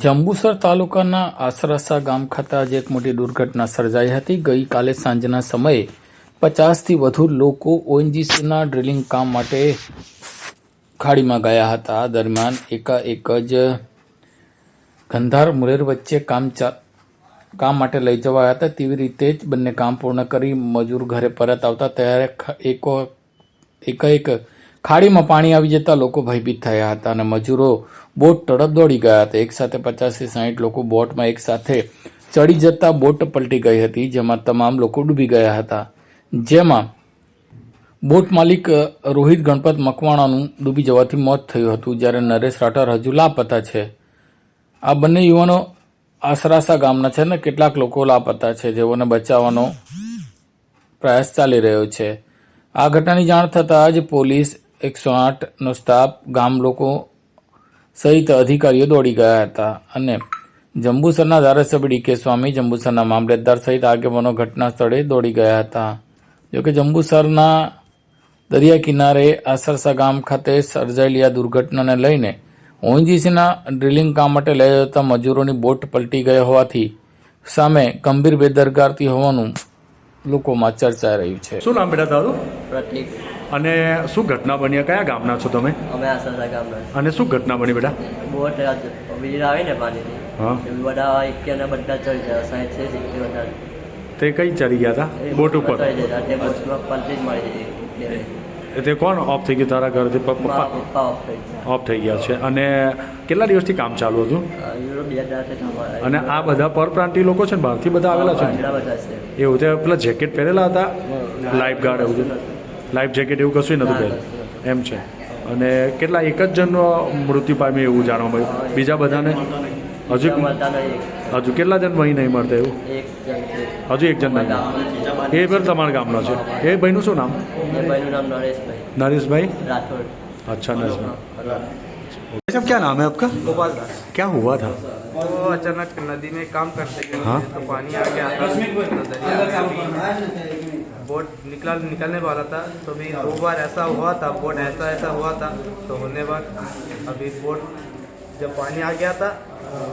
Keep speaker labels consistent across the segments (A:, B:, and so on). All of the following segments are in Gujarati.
A: જંબુસર તાલુકાના આસરાસા ગામ ખાતે આજે એક મોટી દુર્ઘટના સર્જાઈ હતી। ગઈકાલે સાંજના સમયે 50થી વધુ લોકો ઓએનજીસીના ડ્રિલિંગ કામ માટે ખાડીમાં ગયા હતા। આ દરમિયાન એકાએક જ ગંધાર મુરેર વચ્ચે કામ માટે લઈ જવાયા હતા। તેવી રીતે જ બંને કામ પૂર્ણ કરી મજૂર ઘરે પરત આવતા ત્યારે એકાએક ખાડીમાં પાણી આવી જતા લોકો ભયભીત થયા હતા અને મજૂરો બોટ તરફ દોડી ગયા હતા। એક સાથે 50થી 60 લોકો બોટમાં એક સાથે ચડી જતા બોટ પલટી ગઈ હતી, જેમાં તમામ લોકો ડૂબી ગયા હતા। જેમાં બોટ માલિક રોહિત ગણપત મકવાણાનું ડૂબી જવાથી મોત થયું હતું, જ્યારે નરેશ રાઠોડ હજુ લાપતા છે। આ બંને યુવાનો આસરાસા ગામના છે અને કેટલાક લોકો લાપતા છે, જેઓને બચાવવાનો પ્રયાસ ચાલી રહ્યો છે। આ ઘટનાની જાણ થતાં જ પોલીસ, 108નો સ્ટાફ, ગામ લોકો સહિત અધિકારીઓ દોડી ગયા હતા અને જંબુસરના ધારાસભ્ય ડીકે સ્વામી, જંબુસરના મામલતદાર સહિત આગેવાનો ઘટના સ્થળે દોડી ગયા હતા। જોકે જંબુસરના દરિયા કિનારે આસરાસા ગામ ખાતે સર્જાયેલી આ દુર્ઘટનાને લઈને ઓએનજીસીના ડ્રિલિંગ કામ માટે લઈ જતા મજૂરોની બોટ પલટી ગઈ હોવાથી સામે ગંભીર બેદરકારી હોવાનું લોકોમાં ચર્ચાઈ રહ્યું છે।
B: શું નામ બેટા તારું?
C: પ્રતિક।
B: અને શું ઘટના બની? કયા ગામના છો તમે?
C: અમે આસરાસા ગામના।
B: અને શું ઘટના બની બેટા?
C: બોટ વીર આવે ને પાણીની,
B: હા,
C: એ બધા એકેના બધા ચડી ગયા, 60 છે 70 બધા
B: તે કઈ ચડી ગયા હતા? બોટ ઉપર
C: ચડી જતા, તે બોટમાં પલટી જ મારી દીધી।
B: તે કોણ ઓફ થઈ ગયું તારા ઘરથી?
C: પપ્પા
B: પપ્પા
C: ઓફ થઈ ગયા।
B: ઓફ થઈ ગયા છે। અને કેટલા દિવસથી કામ ચાલુ હતું?
C: યુરોપ 2000
B: અને આ બધા પરપ્રાંતીય લોકો છે ને, બહારથી બધા આવેલા છે?
C: બધા છે।
B: એવું તે પેલા જેકેટ પહેરેલા હતા? લાઈફ ગાર્ડ એવું છે? લાઈફ જેકેટ એવું કશું નહોતું પહેરેલું એમ છે? અને કેટલા એક જ જણનો મૃત્યુ પામ્યું એવું જાણવા મળ્યું? બીજા બધાને હજુ કેટલા જણ ભાઈ નહીં મળતા એવું? હજુ એક જણ નહીં? એ પણ તમારા ગામનો છે? એ ભાઈનું શું નામ?
C: ભાઈનું નામ નરેશભાઈ।
B: नरेश
C: राठौड़।
B: अच्छा नरेश भाई। सब क्या नाम है आपका?
D: गोपाल दास।
B: क्या हुआ था?
D: वो अचानक नदी में काम करते गए,
B: हाँ?
D: तो पानी आ गया था, तो दरिया में बोट निकलने वाला था, तो भी 2 बार ऐसा हुआ था, बोट ऐसा हुआ था, तो होने बाद अभी बोट जब पानी आ गया था,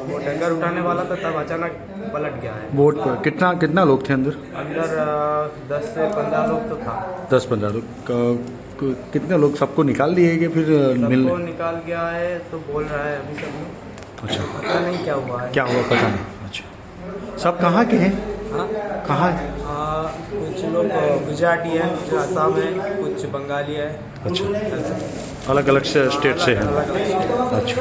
D: वो डंगर उठाने वाला था, तब अचानक पलट गया है।
B: बोट पर कितना लोग थे अंदर?
D: अंदर 10 से 15 लोग तो था।
B: 10-15 लोग। कितने लोग सबको निकाल लिए कि फिर
D: सबको निकाल गया है तो बोल रहा है अभी सब लोग।
B: अच्छा,
D: पता नहीं क्या हुआ है।
B: क्या हुआ पता नहीं। अच्छा, सब कहाँ के हैं?
D: हाँ?
B: कहाँ?
D: कुछ लोग गुजराती है, कुछ आसाम है, कुछ बंगाली है।
B: अच्छा, अलग अलग स्टेट से हैं।
D: अलग अलग
B: अच्छा।